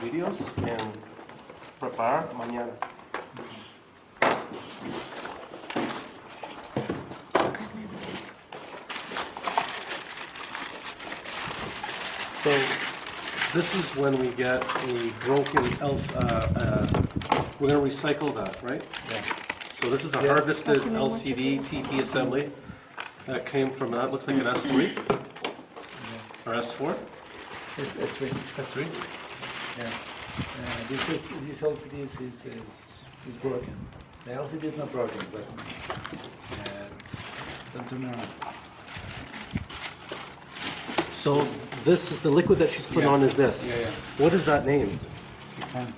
vídeos en preparar mañana. So this is when we get a broken we're going to recycle that, right? Yeah. So this is a harvested LCD TP assembly that came from, that looks like an S3 or S4? It's S3. S3? Yeah. This LCD is broken. The LCD is not broken, but don't turn around. So this is the liquid that she's putting on is this? Yeah. What is that name? Exam.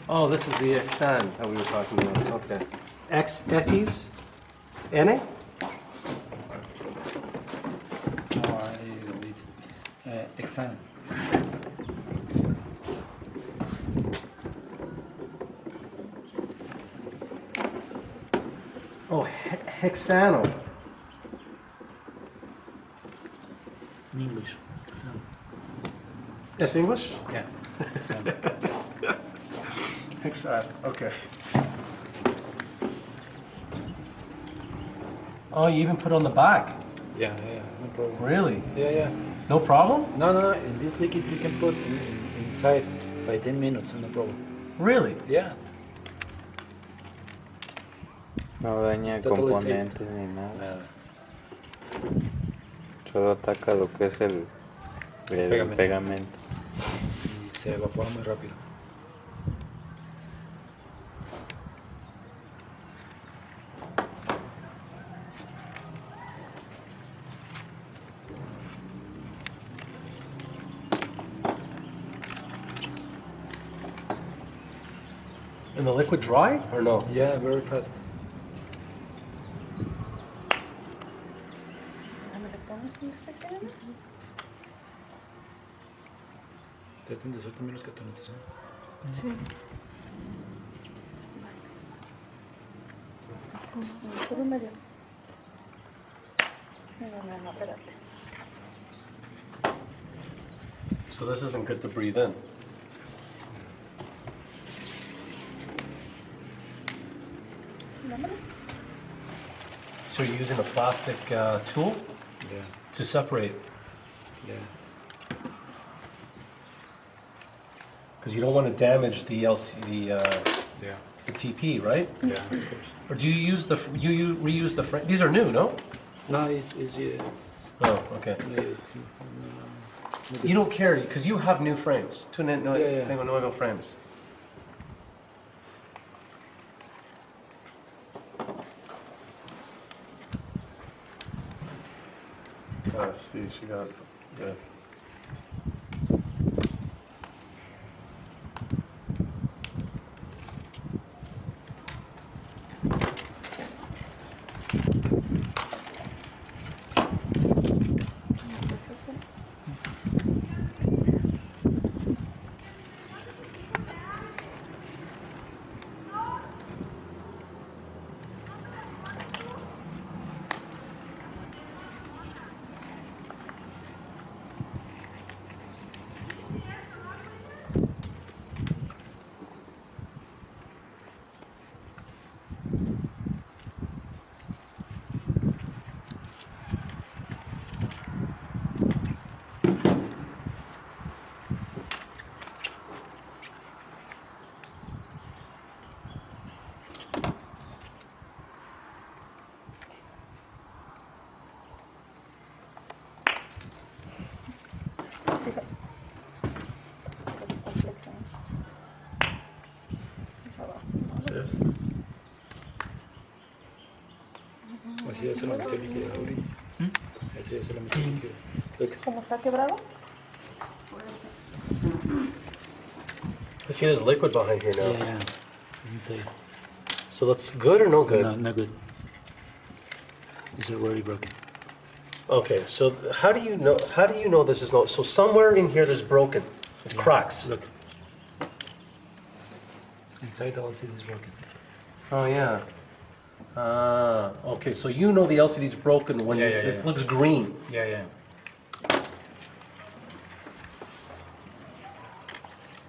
Oh, this is the Xan that we were talking about. Okay. X's? NA? No, I read. Exam. Oh, hexano. In English. Exam. Yes, English? Yeah. Exam. Hexan, okay. Oh, you even put it on the back? Yeah, no problem. Really? Yeah. No problem? No, in this liquid you can put inside by 10 minutes, no problem. Really? Yeah. No daña It's totally componentes ni nada. Solo ataca lo que es el pegamento. Y se evapora muy rápido. And the liquid dry or no? Yeah, very fast. Traten de hacer también los catonitos, ¿eh? Sí. Por un medio. No, espérate. So this isn't good to breathe in. So you're using a plastic tool Yeah, to separate, yeah. because you don't want to damage the Yeah, the TP, right? yeah, of course. Or do you use you reuse the frame? These are new, no? No, it's Oh, okay. You don't care because you have new frames. Yeah. Tengo nuevos frames. Ah, see, she got it. Good. Así ya se lo metió líquido ahorita. Así ya se lo metió líquido. ¿Cómo está quebrado? I see there's liquid behind here now. Yeah. It's inside. So that's good or no good? No, not good. It's already broken. Okay, so how do you know? How do you know this is not? So somewhere in here there's broken. It's cracks. Look. Inside the LCD is broken. Oh yeah. Okay, so you know the LCD is broken when it looks green. Yeah.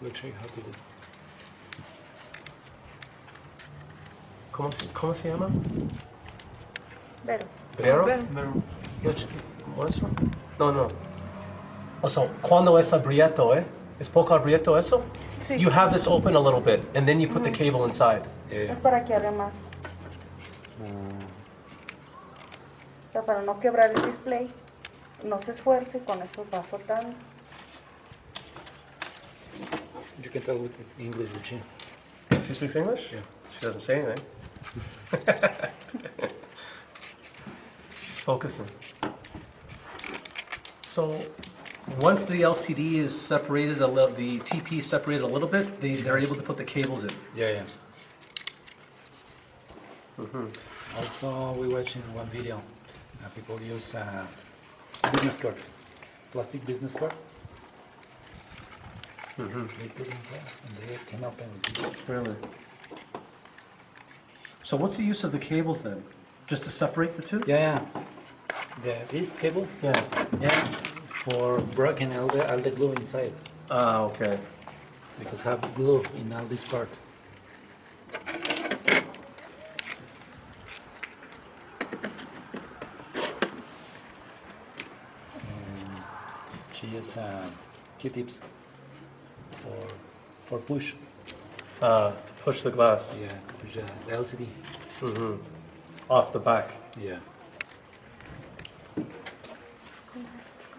We'll show you how to do it. ¿Cómo se llama? Vero. ¿Brero? Vero. ¿Eso? No. O sea, cuando es abrieto, ¿Es poco abrieto eso? Sí. You have this open a little bit, and then you put the cable inside. Yeah. Es para que haga más. O sea, para no quebrar el display. No se esfuerce, con eso va soltando. You can talk with English with she. She speaks English? Yeah. She doesn't say anything. She's focusing. So, once the LCD is separated a little, the TP is separated a little bit, they're able to put the cables in. Yeah. Also, we watching one video. People use business card, plastic business card. They put in there and they can open it. Really? So what's the use of the cables then? Just to separate the two? Yeah. This cable, Yeah. for breaking all the glue inside, Ah, okay. because have glue in all this part. She uses Q-tips for push. To push the glass Yeah, to push the LCD. off the back. Yeah.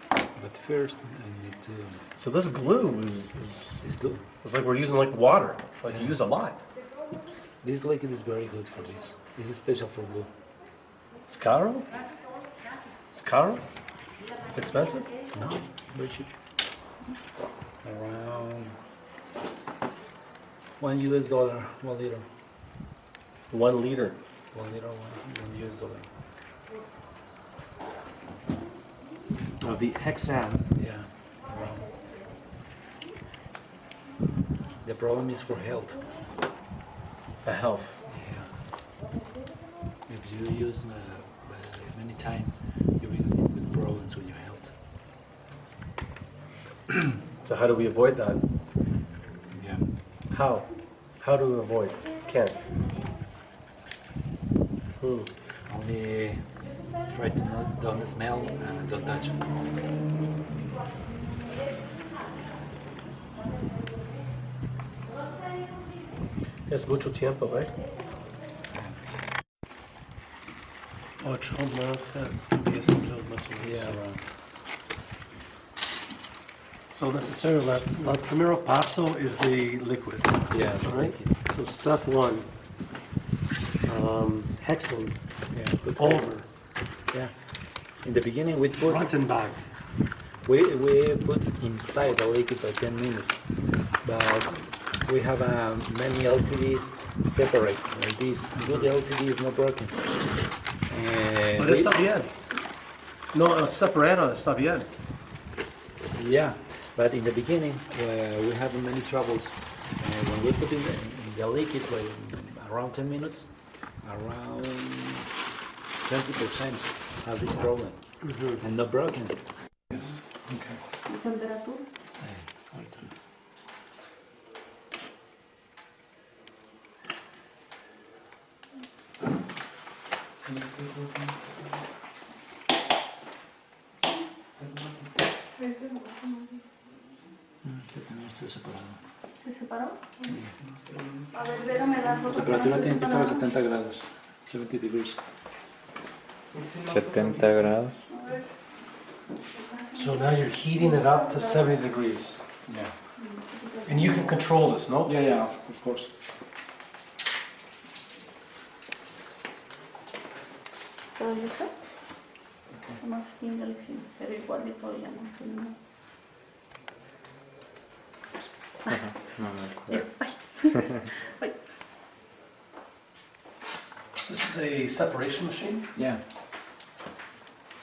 But first, I need to. So this glue is It's good. it's like we're using like water. Like you use a lot. This liquid is very good for this. This is special for glue. It's caro? It's caro? It's expensive? No, very cheap. Around $1 1 liter. 1 liter. 1 liter, $1. Of the hexan. Yeah, around. The problem is for health. The health. Yeah. If you use many times, you will get with problems with your health. So how do we avoid that? Yeah. How? How do we avoid? Can't. Only try to not don't smell and don't touch. Es mucho tiempo, ¿eh? 8 más 10 minutos más o menos. Yeah, around. So necessarily, the primero paso is the liquid. Yeah, All right. So step 1, hexen Yeah, put over, Yeah. In the beginning, we put front and back. we put inside the liquid by 10 minutes, but we have many LCDs separate like this. Good LCD is not broken. Pero está bien. No, separado está bien. Yeah, but in the beginning we have many troubles. When we put in the liquid by around 10 minutes, around 20% have this problem and not broken. Yes. Okay. ¿Y temperatura? Está separado. ¿Se separó? A ver, Vero, me das La otra. temperatura tiene que estar a 70 grados, 70 degrees. 70 grados. So now you're heating it up to 70 degrees. Yeah. And you can control this, no? Yeah, of course. ¿Todo listo? Más fin del cine, pero igualito ya no tengo. No me acuerdo. Ay. This is a separation machine. Yeah.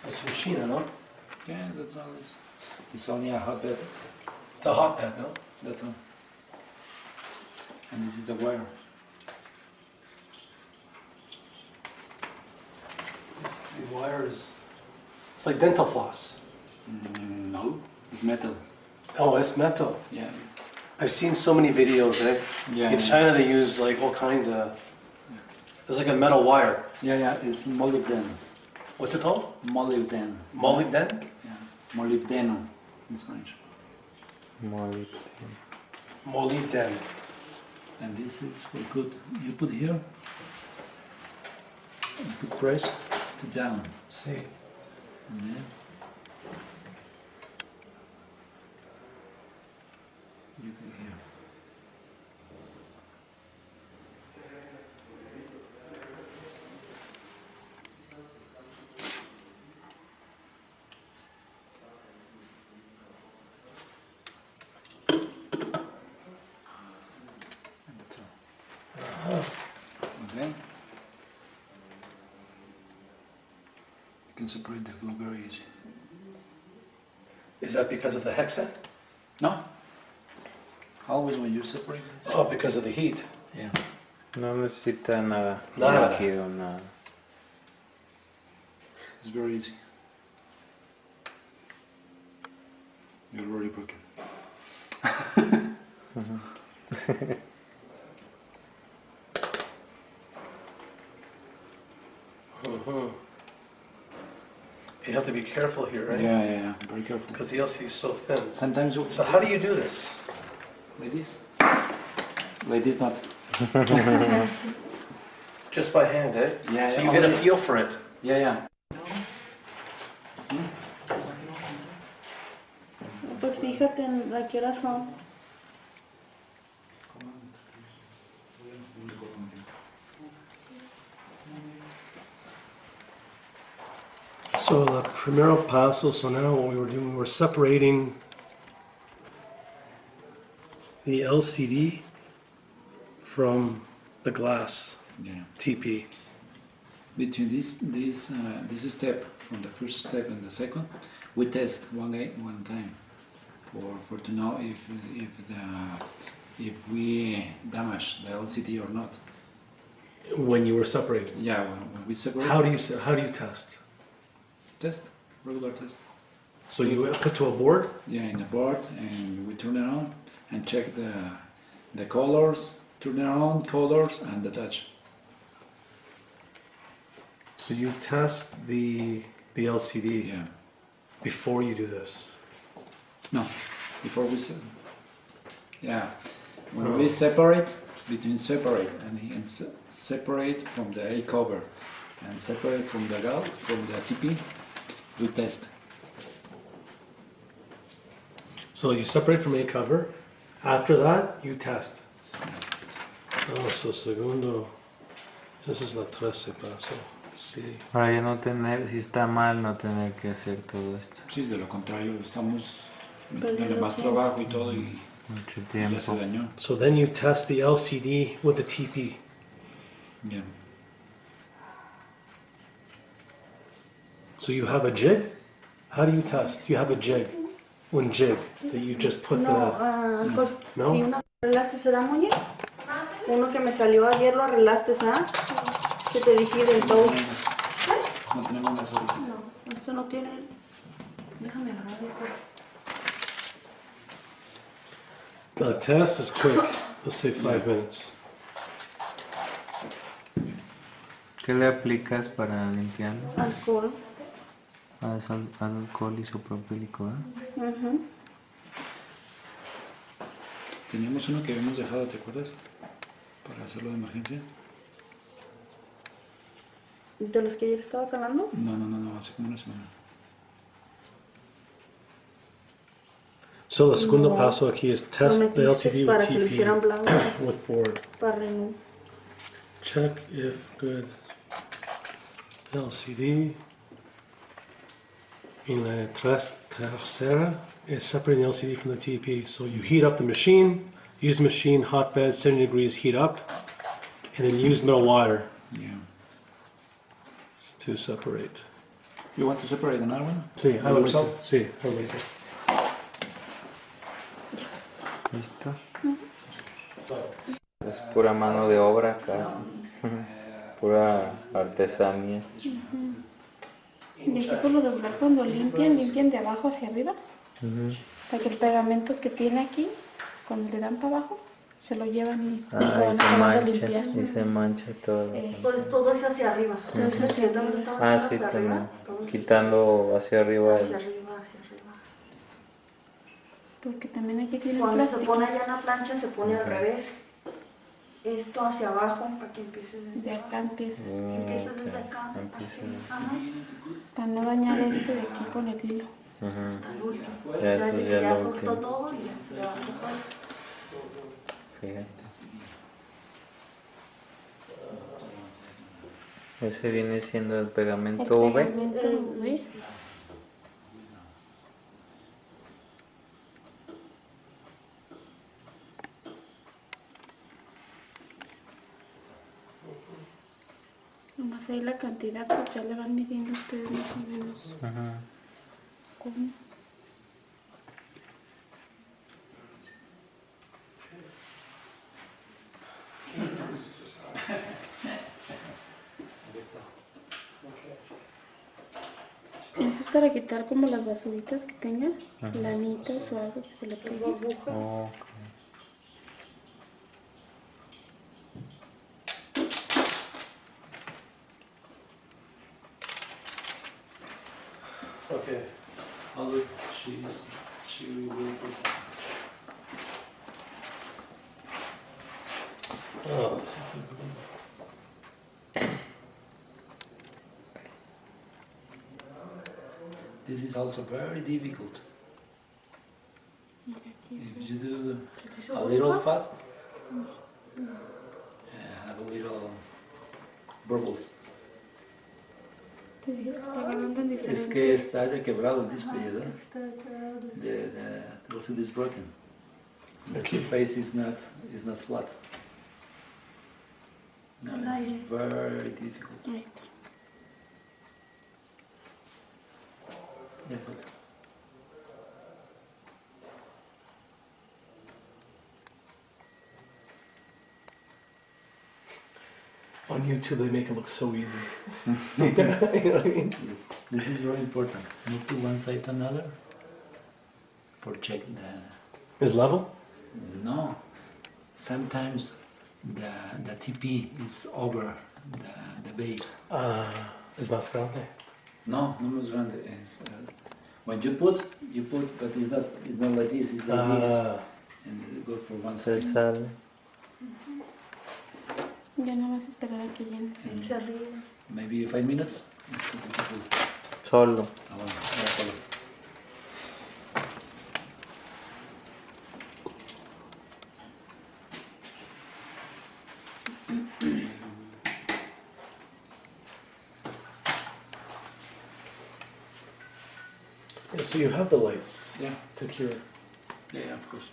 It's from China, no? Yeah, that's all. It's only a hotbed. It's a hotbed, no? That's all. And this is the wire. The wire is, it's like dental floss. No, it's metal. Oh, it's metal. Yeah. I've seen so many videos, eh? Yeah, In yeah. China they use like all kinds of, it's like a metal wire. Yeah, it's molybden. What's it called? Molybden. Molybden? Yeah, molybdeno in Spanish. Molybden. And this is for good. You put here, you put press to down. See. And then you put here. And that's all. And then you can separate the glue very easy. Is that because of the hexa? No. Always when you separate this. Oh, because of the heat. Yeah. No necesita nada. Nada. Líquido, nada. It's very easy. You're already broken. You have to be careful here, right? Yeah. Very careful. Because the LCD is so thin. Sometimes you So how do you do this? like this. Like this not. Just by hand, eh? Yeah, So yeah. you get a feel for it. Yeah. Pues fíjate en a qué hora son. So the primero paso, so now what we were doing, we were separating the LCD from the glass Yeah. TP. Between this step, from the first step and the second, we test one time for to know if we damage the LCD or not. When you were separated. Yeah, when we separate. How do you test? Test, regular test. So you put to a board? Yeah, in the board, and we turn it on and check the colors, turn it on, colors, and the touch. So you test the LCD Yeah. before you do this. No, before we yeah, when we separate between separate and he can separate from the A cover and separate from the TP, we test. So you separate from a cover. After that, you test. Oh, so segundo. This is la 13 paso. Sí. Para ya no tener, si está mal, no tener que hacer todo esto. Sí, de lo contrario, estamos metiéndole Perdiendo más tiempo. trabajo y todo y Mucho ya se tiempo. dañó. So then you test the LCD with the TP. Yeah. So you have a jig? How do you test? You have a jig. Un jig that you just put No, alcohol. No? ¿Y uno que arreglaste será muy bien? Uno que me salió ayer lo arreglaste, ¿ah? Que te dije del toast. No tenemos más ahorita. No, esto no tiene. Déjame agarrarlo. The test is quick. Let's say 5 minutes. ¿Qué le aplicas para limpiarlo? Alcohol. Alcohol isopropílico, ¿eh? Ujú. Teníamos uno que habíamos dejado, ¿te acuerdas? Para hacerlo de emergencia. ¿De los que ayer estaba calando? No, hace como una semana. So the segundo No. paso aquí is Lo test the metiste LCD with para que lo hicieran TP blanco. with board. Para Renú. Check if good. LCD. In la tercera is separating the LCD from the TP. So you heat up the machine, use the machine, hotbed, 70 degrees, heat up, and then use metal wire Yeah. to separate. You want to separate another one? Sí, ¿Lo usado? sí, hágalo eso. ¿Listo? Es pura mano de obra casi. Pura artesanía. Y aquí por lo regular cuando limpian de abajo hacia arriba, para que el pegamento que tiene aquí cuando le dan para abajo, se lo llevan y lo Ah, van a acabar de y limpiar. se mancha todo. Por eso todo es hacia arriba. Todo es hacia Yo también lo arriba. estaba Ah, haciendo sí, hacia también. arriba. todo es Quitando hacia arriba. hacia arriba, hacia arriba. Porque también aquí tiene Cuando se plástico. pone allá en la plancha se pone al revés. Esto hacia abajo para que empieces desde De acá abajo. empiezas. Empiezas desde acá. Empieza. así. Ajá. Para no dañar esto de aquí con el hilo. Hasta el último. Ya, Ya eso desde ya que ya lo soltó último. todo y ya se levanta solo. Fíjate. Ese viene siendo el El pegamento V. pegamento V. Nomás ahí la cantidad, pues ya le van midiendo ustedes más o menos. Ajá. ¿Cómo? Eso es para quitar como las basuritas que tenga, lanitas o algo que se le pegue. Oh, Okay. Although she will put. Oh, this is the This is also very difficult. Mira, aquí If you do ¿Eso a fue little igual? fast, have a little bubbles. te dije que está agarrando en diferente. Es que está ya quebrado el display, Ajá, ¿verdad? es que está quebrado. The LCD is broken. The surface is not flat. No, it's very difficult. Ahí está. Yeah, but On YouTube, they make it look so easy. You know what I mean? this is very important. Move to one side to another for check the. Is level? No, sometimes the TP is over the base. Es más grande. No, no más grande. It's, when you put, but it's not like this. It's like this, and you go for one se side. sale. Ya no vas a esperar a que llene. ¿Sí? Hacia arriba. Maybe 5 minutes. It's too difficult. Solo. Ah, bueno, ya solo. Yeah, so you have the lights Yeah, to cure. yeah, of course.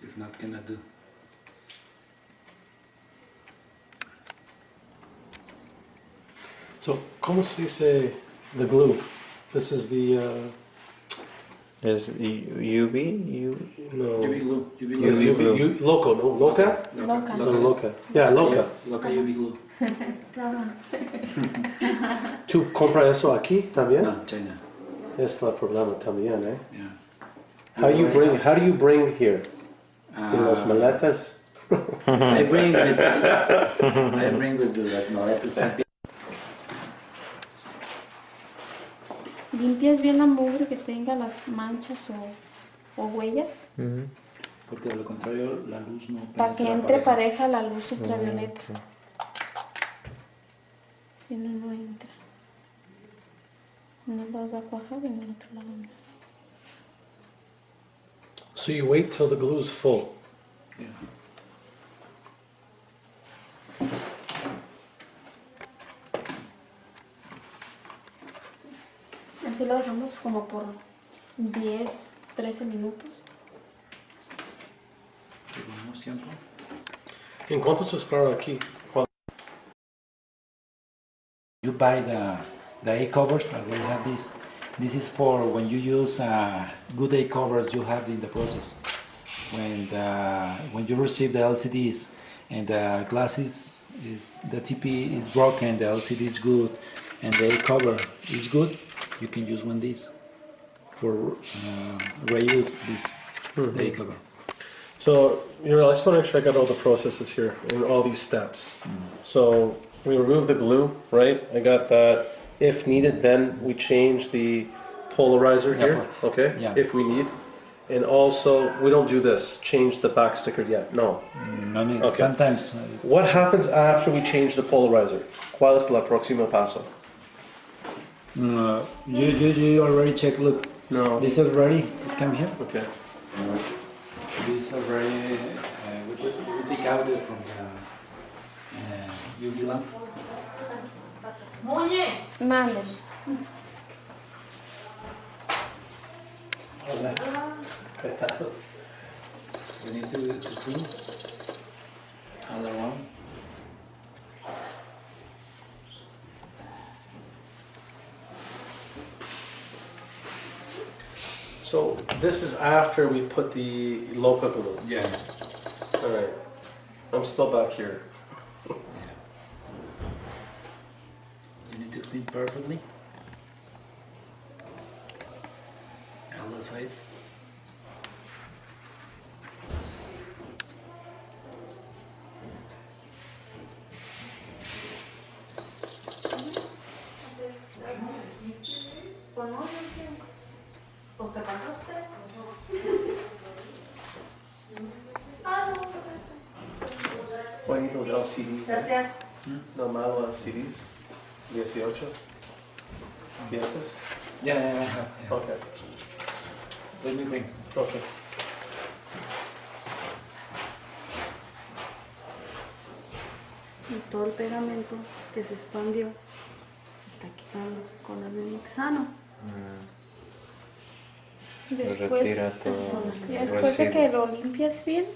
If not, cannot do. So, ¿cómo se dice the glue? This is the, Es UV. no. UV glue. It's UV glue. loco, no? Loca? Loca. No, loca. Yeah, loca. Loca UV glue. ¿Tú compras eso aquí también? No, China. Es el problema también, eh? Yeah. How do you bring here? In los Ah, maletas? I bring with las maletas también. Limpias bien la mugre que tenga las manchas o huellas Ujú. Porque de lo contrario la luz no para que penetra entre pareja. pareja la luz ultravioleta. Ok. Si no, no entra. Unos lados va a cuajar y en el otro lado no. So you wait till the glue is full. Yeah. Así lo dejamos como por 10, 13 minutos. Llevamos tiempo. ¿En cuánto se espera aquí? You buy the A covers. I already have this. This is for when you use good A covers you have in the process. When you receive the LCDs and the glass is the TP is broken, the LCD is good, and the A cover is good, you can use one of these for reuse this the A cover. So, I just want to make sure I got all the processes here and all these steps. So, we remove the glue, right? I got that. If needed, then we change the polarizer here, okay? Yeah. If we need. And also, we don't do this, change the back sticker yet, no. No need. Okay. Sometimes. What happens after we change the polarizer? ¿Cuál es el próximo paso? You already check. Look. No. This already. Come here. Okay. This already. We take out it from the UV lamp. Manden. Hola. ¿Qué tal? We need to clean all around. So, this is after we put the local glue. Yeah. Alright. I'm still back here. You need to clean perfectly. All the sides. Pues te pasaste. Why need those LCDs? Gracias. Normal LCDs? 18 piezas? Yeah, I have. Yeah. Okay. Let me bring. Okay. Y todo el pegamento que se expandió se está quitando con el mixano. Después, retira todo y el después de residuo. que lo limpias bien,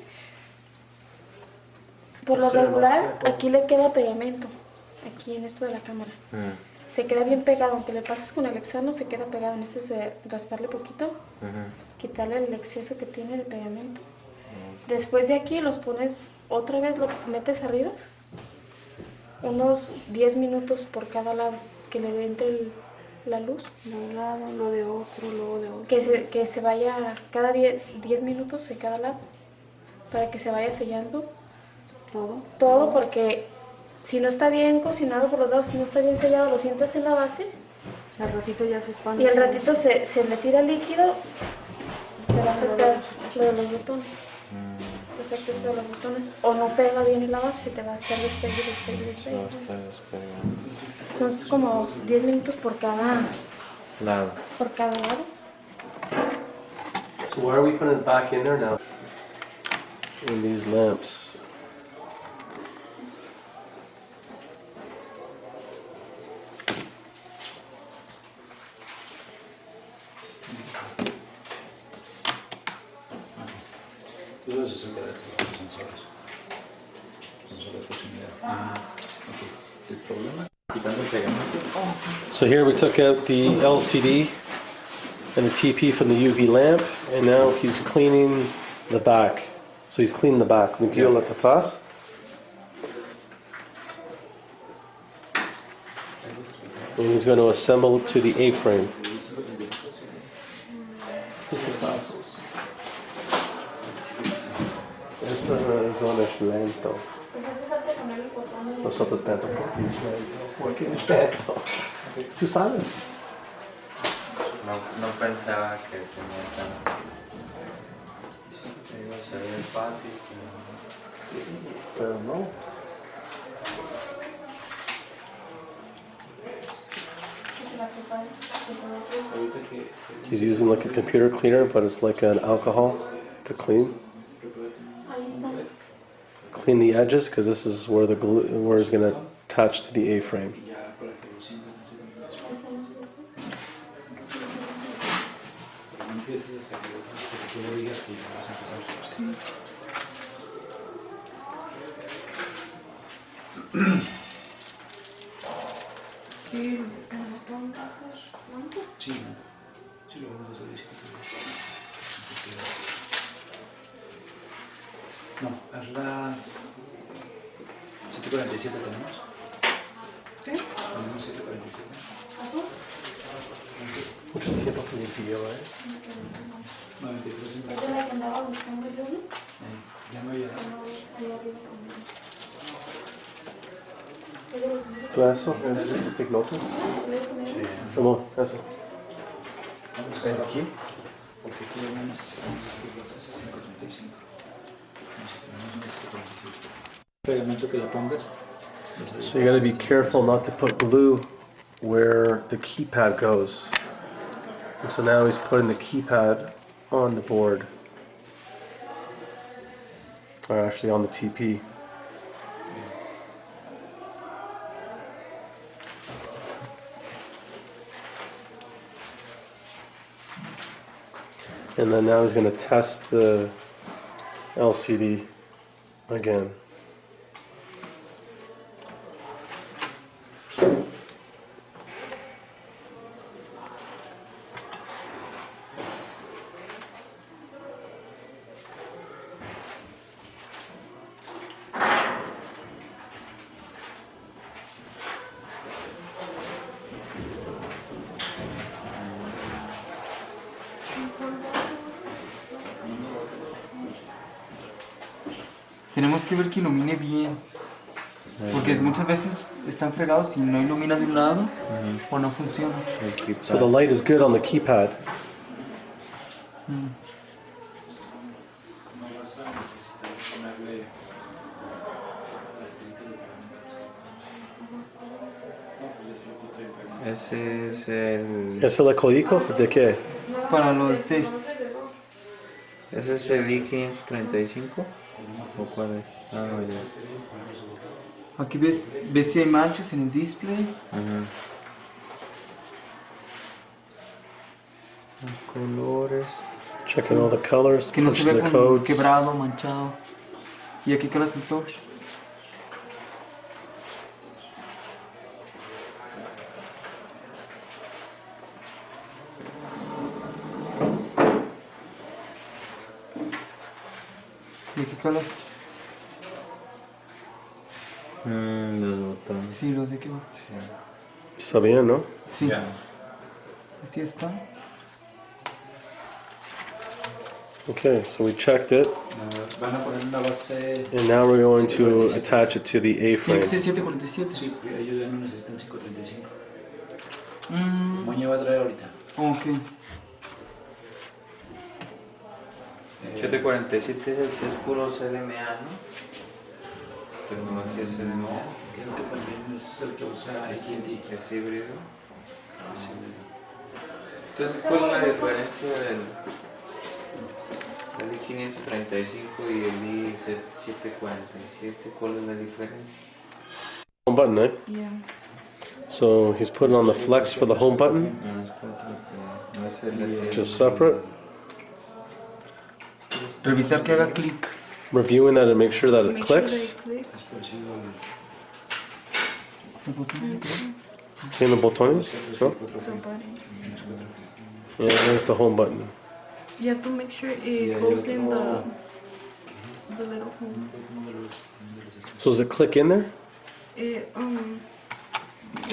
por lo Hacer más regular tiempo. aquí le queda pegamento, aquí en esto de la cámara. Se queda bien pegado, aunque le pases con el hexano se queda pegado. Necesitas de rasparle poquito, quitarle el exceso que tiene de pegamento. Después de aquí los pones otra vez, lo metes arriba, unos 10 minutos por cada lado, que le entre la luz. De un lado, lo de otro, luego de otro. Que se vaya cada 10 minutos de cada lado, para que se vaya sellando todo, porque si no está bien cocinado por los lados, si no está bien sellado, lo sientas en la base Al ratito ya se expande. y al ratito se le tira líquido, te va a afectar lo de los botones. Te afecta lo de los botones, o no pega bien en la base, te va a hacer despegue. No está despegando. Son como 10 minutos por cada Lado. lado. So why are we putting it back in there now? In these lamps. Tú debes acercar estos sensores. Sensores de proximidad. Ok. El problema, quitando el pegamento. So here we took out the LCD and the TP from the UV lamp, and now he's cleaning the back. So he's cleaning the back. Limpió la atrás. And he's going to assemble it to the A-frame. Muchos pasos. Esa zona es lento. Nosotros pensamos que es lento. Porque es lento. Tú sabes. No pensaba que tenía tanto. Se ve fácil. Sí, pero no. He's using like a computer cleaner, but it's like an alcohol to clean. Ahí está. Clean the edges, because this is where the glue, where it's going to attach to the A-frame. Ya para que lo sientan así. Pero no empieces hasta que tú lo digas y vas a empezar. Sí. ¿Y el botón va a ser blanco? Sí, ¿no? Sí, lo vamos a hacer. No, hazla 747 tenemos. ¿Qué? Tenemos 747. Mucho tiempo que limpió, ¿eh? 93 ¿Es de centavos. la que andaba buscando yo, no? Ya no había. No, ahí arriba conmigo. ¿Es de los que ¿Tú eso? ¿Take notas? puedes poner? Ramón, eso. Vamos a hacer aquí, porque aquí ya no necesitamos estos brazos 535. Pegamento que le pongas. So you gotta be careful not to put glue where the keypad goes. And so now he's putting the keypad on the board. Or actually on the TP. And then now he's gonna test the LCD again. Tenemos que ver que ilumine bien. Porque muchas veces están fregados y no ilumina de un lado o no funciona. So the light is good on the keypad. No vas a necesitar ponerle las tiritas de pegamento. No, pues ya te lo puse en pegamento. Ese es el... ¿Es el código de qué? Para los test. ¿Ese es el I-535? ¿O cuál es? Ah, no, ya. Aquí ves si hay manchas en el display. Los colores. Checking all the colors, Que no se pushing vea the como codes. quebrado, manchado. Y aquí calas el torch. Y aquí calas. Los botones. Sí, los de aquí va. Está bien, ¿no? Sí. Ya. Así está. Okay, so we checked it, Van a poner una base. and now we're going to attach it to the Tiene A-frame. que ser 747. Sí, porque ellos ya no necesitan 535. Mm, Moña va a traer ahorita. ok. 747 es el que es puro CDMA, ¿no? Tecnología CDMA. Creo que también es el que usa AT&T. Es híbrido. Sí. Entonces, ¿cuál es la diferencia del I-535 y el I-747? ¿Cuál es la diferencia? Home button, eh? Yeah. So he's putting on the flex for the home button, No es que no es el just separate. Revisar que haga clic. Reviewing that and make sure that it Make sure clicks. they click. Es parecido al El botón. Tiene botones, ¿no? The button. Yeah, there's the home button. You have to make sure it Yeah, goes yo in creo- the little home. So does it click in there? It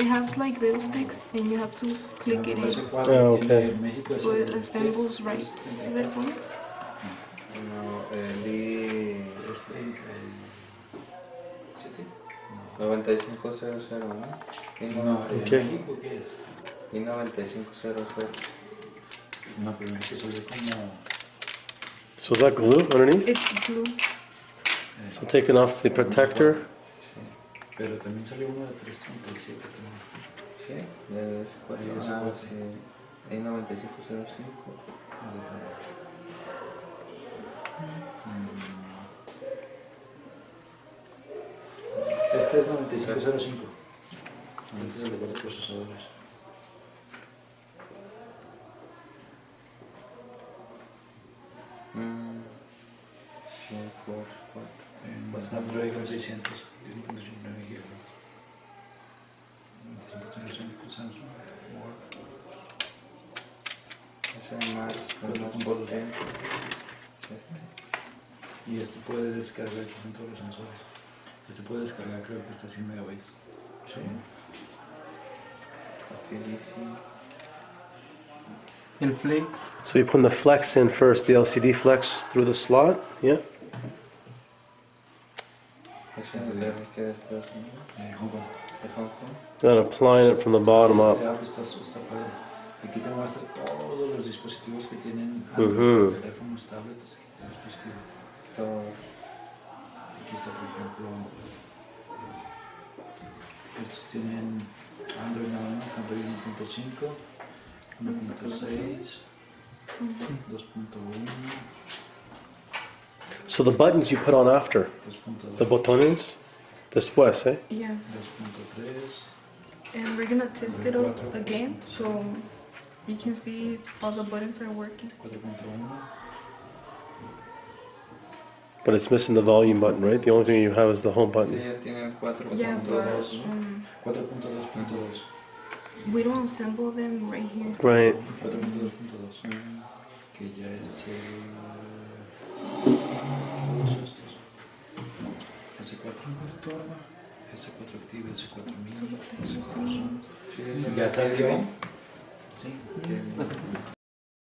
has like little sticks and you have to click it in. Ah, okay. En México es So it el assembles right. Ver, pon. No, el Es 37. 9500, ¿no? No, ¿en Okay. México qué es? Y 9500. No, pero en México salió como. So is that glue underneath? It's blue. So taking off the protector. Pero también salió uno de 337 creo. Sí, de sí. Hay 9505. Este es 9505. Este es el de los procesadores. Sí, por 4. Snapdragon 600. Tiene 1.9 GHz. 95% Samsung. Es el más potente. Y este puede descargar, aquí están todos los sensores. Este puede descargar, creo que está a 100 megabytes. Sí. Rapidísimo. El flex. So you put the flex in first, the LCD flex through the slot, yeah? Haciéndole este de Estados Unidos, Hong Kong. de Hong Kong. Then applying it from the bottom up. Este app está padre. Aquí te muestra todos los dispositivos que tienen Ujú. teléfonos, tablets, dispositivos. Todo. Aquí está, por ejemplo, estos tienen Android nada más, Android 1.5, 1.6, 2.1, So the buttons you put on after, 2.2, the botones, después, eh? Yeah, 2.3, and we're gonna test it out again so you can see if all the buttons are working. 4.1, But it's missing the volume button, right? The only thing you have is the home Este button. ya tiene 4. Yeah, but 4.2.2, we don't assemble them right here. Right. 4.2.2, que ya es S4, S4 activa, S4 mini, S4 zoom. Sí, eso Ya ya salió. salió. Sí. Que